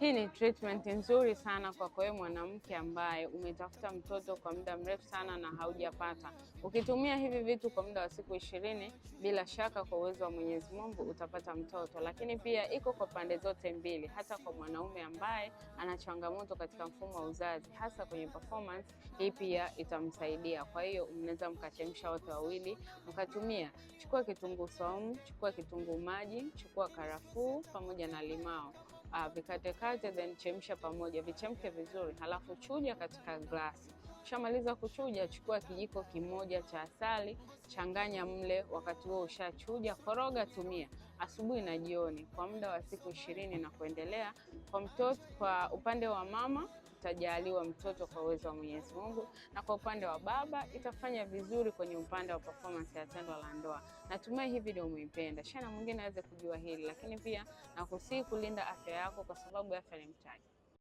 Hii ni treatment nzuri sana kwa wewe mwanamke ambaye umetafuta mtoto kwa muda mrefu sana na haujapata. Ukitumia hivi vitu kwa muda wa siku 20, bila shaka kwa uwezo wa Mwenyezi Mungu utapata mtoto. Lakini pia iko kwa pande zote mbili, hata kwa mwanaume ambaye ana changamoto katika mfumo wa uzazi, hasa kwenye performance, hii pia itamsaidia. Kwa hiyo mnaweza mkachemsha wote wawili mkatumia. Chukua kitunguu saumu, chukua kitunguu maji, chukua karafuu pamoja na limao. Vikatekate then chemsha pamoja, vichemke vizuri, halafu chuja katika glasi. Ukishamaliza kuchuja, chukua kijiko kimoja cha asali, changanya mle. Wakati huo ushachuja, koroga, tumia asubuhi na jioni kwa muda wa siku 20 na kuendelea. Kwa mtoto, kwa upande wa mama utajaliwa mtoto kwa uwezo wa Mwenyezi Mungu, na kwa upande wa baba itafanya vizuri kwenye upande wa performance ya tendo la ndoa. Natumai hii video umeipenda. Shana mwingine aweze kujua hili, lakini pia nakusihi kulinda afya yako kwa sababu afya ni mtaji.